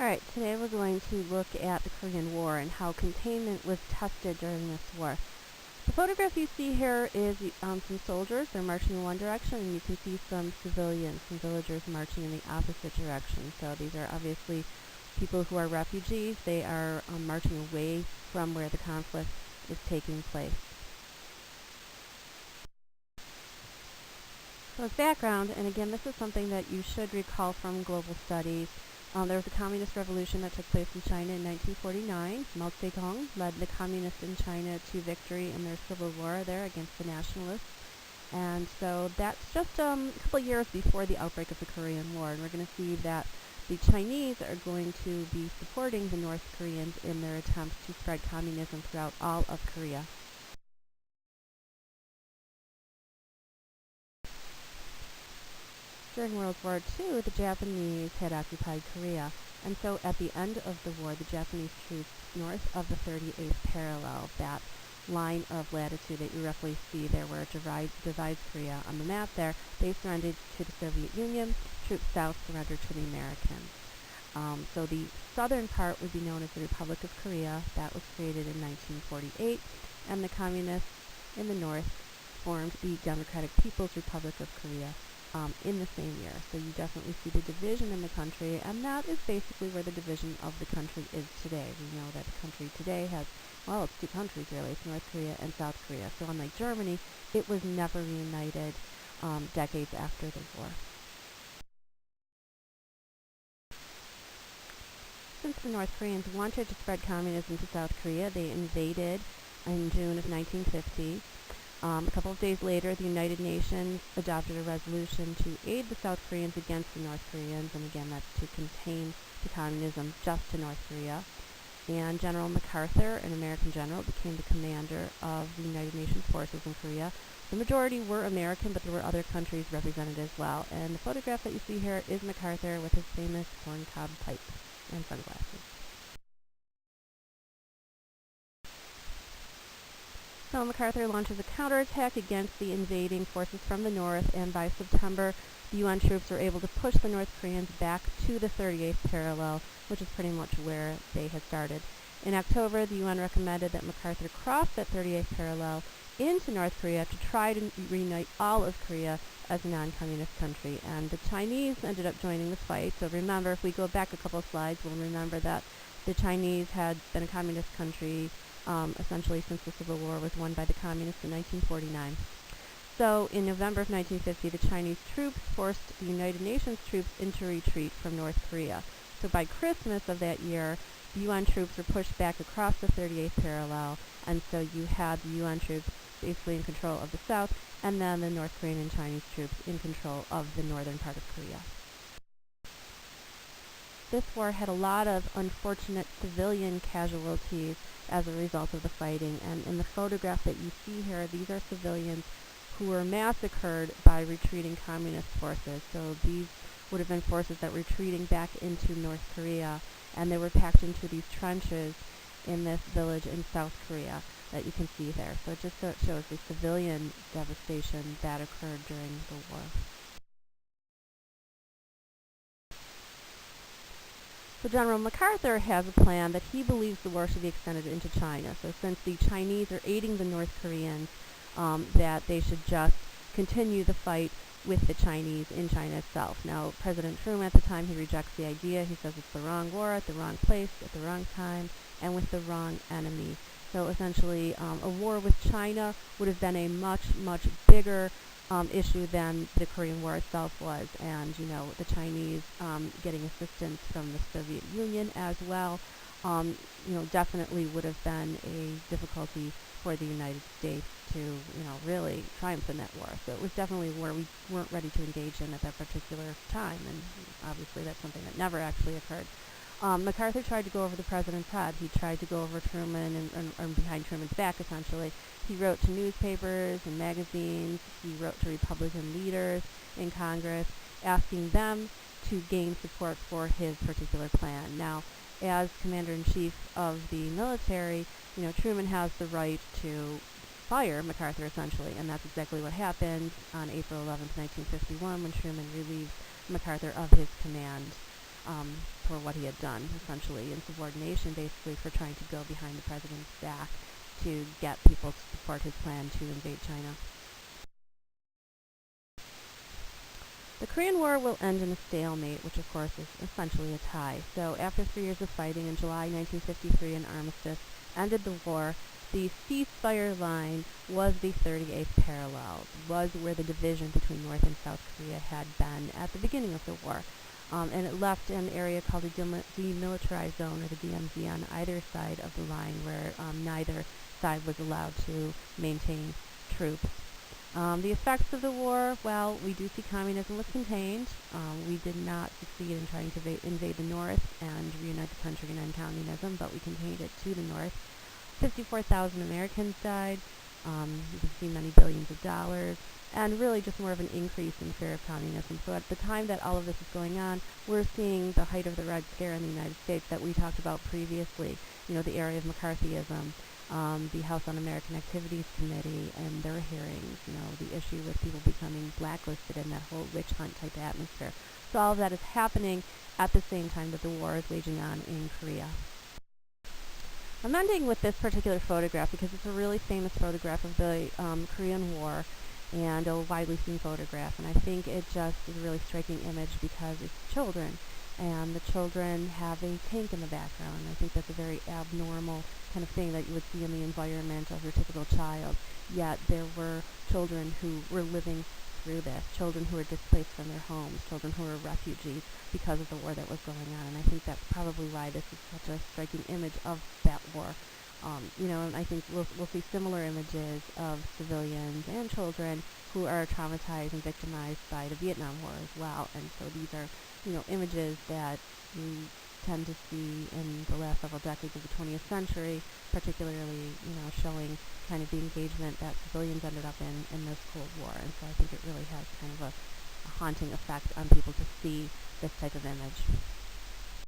Alright, today we're going to look at the Korean War and how containment was tested during this war. The photograph you see here is some soldiers. They're marching in one direction, and you can see some civilians, some villagers marching in the opposite direction. So these are obviously people who are refugees. They are marching away from where the conflict is taking place. So as background, and again this is something that you should recall from global studies, there was a communist revolution that took place in China in 1949. Mao Zedong led the communists in China to victory in their civil war there against the nationalists. And so that's just a couple of years before the outbreak of the Korean War. And we're going to see that the Chinese are going to be supporting the North Koreans in their attempts to spread communism throughout all of Korea. During World War II, the Japanese had occupied Korea, and so at the end of the war, the Japanese troops north of the 38th parallel, that line of latitude that you roughly see there where it divides Korea on the map there, they surrendered to the Soviet Union. Troops south surrendered to the Americans. So the southern part would be known as the Republic of Korea. That was created in 1948, and the communists in the north formed the Democratic People's Republic of Korea in the same year. So you definitely see the division in the country, and that is basically where the division of the country is today. We know that the country today has, well, it's two countries really. It's North Korea and South Korea. So unlike Germany, it was never reunited decades after the war. Since the North Koreans wanted to spread communism to South Korea, they invaded in June of 1950. A couple of days later, the United Nations adopted a resolution to aid the South Koreans against the North Koreans, and again, that's to contain the communism just to North Korea. And General MacArthur, an American general, became the commander of the United Nations forces in Korea. The majority were American, but there were other countries represented as well. And the photograph that you see here is MacArthur with his famous corncob pipe and sunglasses. So MacArthur launches a counterattack against the invading forces from the north, and by September, the UN troops were able to push the North Koreans back to the 38th parallel, which is pretty much where they had started. In October, the UN recommended that MacArthur cross that 38th parallel into North Korea to try to reunite all of Korea as a non-communist country, and the Chinese ended up joining the fight. So remember, if we go back a couple of slides, we'll remember that the Chinese had been a communist country essentially since the Civil War was won by the communists in 1949. So in November of 1950, the Chinese troops forced the United Nations troops into retreat from North Korea. So by Christmas of that year, the UN troops were pushed back across the 38th parallel, and so you had the UN troops basically in control of the south, and then the North Korean and Chinese troops in control of the northern part of Korea. This war had a lot of unfortunate civilian casualties as a result of the fighting, and in the photograph that you see here, these are civilians who were massacred by retreating communist forces. So these would have been forces that were retreating back into North Korea, and they were packed into these trenches in this village in South Korea that you can see there. So it just shows the civilian devastation that occurred during the war. So General MacArthur has a plan that he believes the war should be extended into China. So since the Chinese are aiding the North Koreans, that they should just continue the fight with the Chinese in China itself. Now, President Truman at the time, he rejects the idea. He says it's the wrong war at the wrong place at the wrong time and with the wrong enemy. So essentially, a war with China would have been a much, much bigger issue than the Korean War itself was, and the Chinese getting assistance from the Soviet Union as well, definitely would have been a difficulty for the United States to really triumph in that war. So it was definitely a war we weren't ready to engage in at that particular time, and obviously that's something that never actually occurred. MacArthur tried to go over the president's head. He tried to go over Truman and behind Truman's back, essentially. He wrote to newspapers and magazines. He wrote to Republican leaders in Congress, asking them to gain support for his particular plan. Now, as commander-in-chief of the military, Truman has the right to fire MacArthur, essentially, and that's exactly what happened on April 11th, 1951, when Truman relieved MacArthur of his command. for what he had done, essentially insubordination, basically, for trying to go behind the president's back to get people to support his plan to invade China. The Korean War will end in a stalemate, which of course is essentially a tie. So after 3 years of fighting, in July 1953, an armistice ended the war. The ceasefire line was the 38th parallel, was where the division between North and South Korea had been at the beginning of the war. And it left an area called a demilitarized zone, or the DMZ, on either side of the line, where neither side was allowed to maintain troops. The effects of the war, well, we do see communism was contained. We did not succeed in trying to invade the North and reunite the country and end communism, but we contained it to the North. 54,000 Americans died. You can see many billions of dollars, and really just more of an increase in fear of communism. So at the time that all of this is going on, we're seeing the height of the Red Scare in the United States that we talked about previously. The area of McCarthyism, the House Un-American Activities Committee and their hearings, the issue with people becoming blacklisted and that whole witch hunt type atmosphere. So all of that is happening at the same time that the war is waging on in Korea. I'm ending with this particular photograph because it's a really famous photograph of the Korean War and a widely seen photograph, and I think it just is a really striking image because it's children, and the children have a tank in the background. I think that's a very abnormal kind of thing that you would see in the environment of your typical child, yet there were children who were living through this, children who were displaced from their homes, children who were refugees because of the war that was going on, and I think that's probably why this is such a striking image of that war. And I think we'll see similar images of civilians and children who are traumatized and victimized by the Vietnam War as well, and so these are, images that we tend to see in the last several decades of the 20th century, particularly, showing kind of the engagement that civilians ended up in this Cold War, and so I think it really has kind of a haunting effect on people to see this type of image.